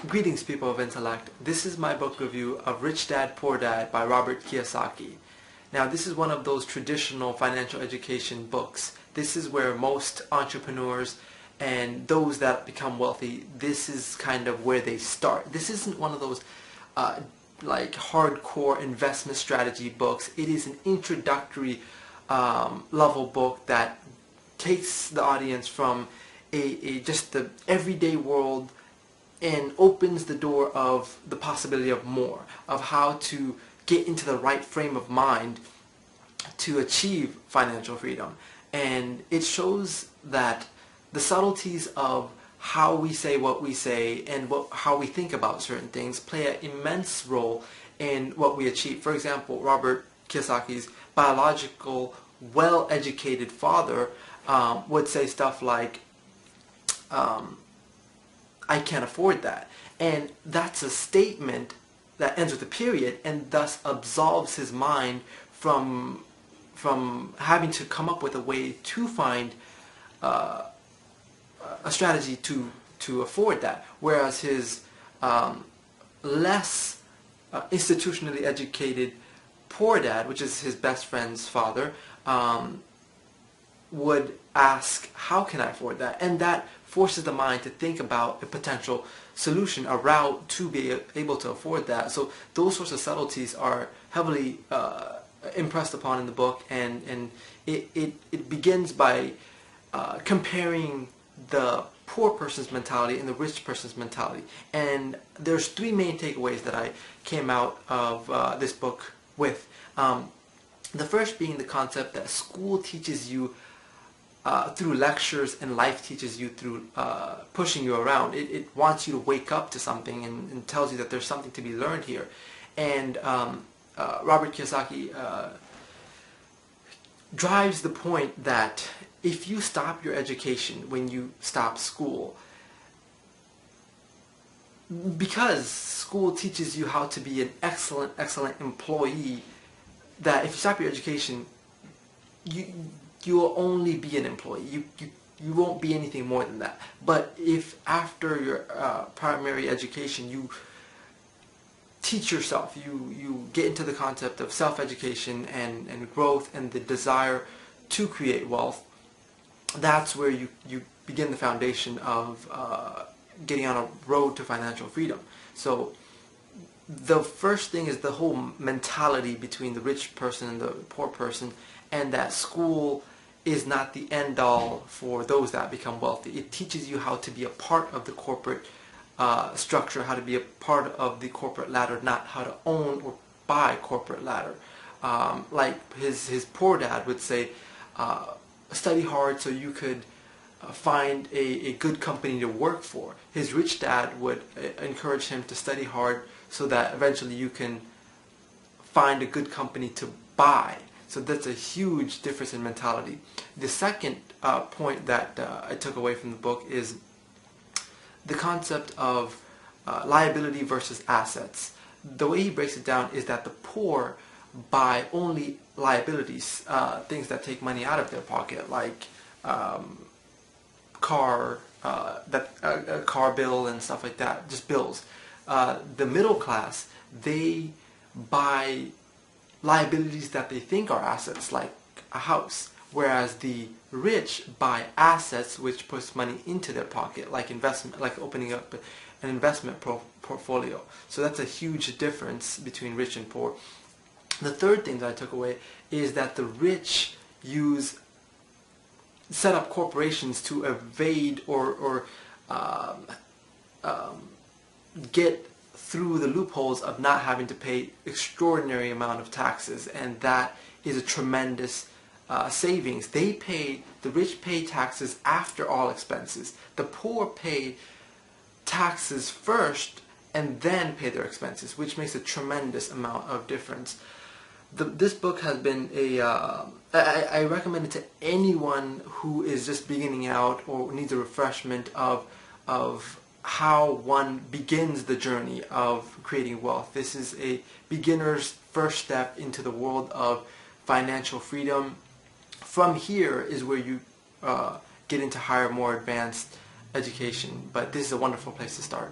Greetings, people of intellect. This is my book review of Rich Dad, Poor Dad by Robert Kiyosaki. Now, this is one of those traditional financial education books. This is where most entrepreneurs and those that become wealthy, this is kind of where they start. This isn't one of those like hardcore investment strategy books. It is an introductory level book that takes the audience from just the everyday world and opens the door of the possibility of more, of how to get into the right frame of mind to achieve financial freedom. And it shows that the subtleties of how we say what we say and how we think about certain things play an immense role in what we achieve. For example, Robert Kiyosaki's biological, well-educated father would say stuff like, I can't afford that. And that's a statement that ends with a period and thus absolves his mind from having to come up with a way to find a strategy to afford that. Whereas his less institutionally educated poor dad, which is his best friend's father, would ask, how can I afford that? And that forces the mind to think about a potential solution, a route to be able to afford that. So those sorts of subtleties are heavily impressed upon in the book, and it begins by comparing the poor person's mentality and the rich person's mentality. And there's three main takeaways that I came out of this book with. The first being the concept that school teaches you through lectures and life teaches you through pushing you around. It wants you to wake up to something and tells you that there's something to be learned here. And Robert Kiyosaki drives the point that if you stop your education when you stop school, because school teaches you how to be an excellent employee, that if you stop your education, you will only be an employee. You won't be anything more than that. But if after your primary education you teach yourself, you get into the concept of self-education and growth and the desire to create wealth, that's where you begin the foundation of getting on a road to financial freedom. So the first thing is the whole mentality between the rich person and the poor person, and that school is not the end-all for those that become wealthy. It teaches you how to be a part of the corporate structure, how to be a part of the corporate ladder, not how to own or buy corporate ladder. Like his poor dad would say, study hard so you could find a good company to work for. His rich dad would encourage him to study hard so that eventually you can find a good company to buy. So that's a huge difference in mentality. The second point that I took away from the book is the concept of liability versus assets. The way he breaks it down is that the poor buy only liabilities, things that take money out of their pocket, like a car bill and stuff like that, just bills. The middle class, they buy liabilities that they think are assets, like a house, whereas the rich buy assets which puts money into their pocket, like investment, like opening up an investment portfolio. So that's a huge difference between rich and poor. The third thing that I took away is that the rich set up corporations to evade or get through the loopholes of not having to pay extraordinary amount of taxes, and that is a tremendous savings. The rich pay taxes after all expenses. The poor pay taxes first and then pay their expenses, which makes a tremendous amount of difference. This book has been I recommend it to anyone who is just beginning out or needs a refreshment of how one begins the journey of creating wealth. This is a beginner's first step into the world of financial freedom. From here is where you get into higher, more advanced education, but this is a wonderful place to start.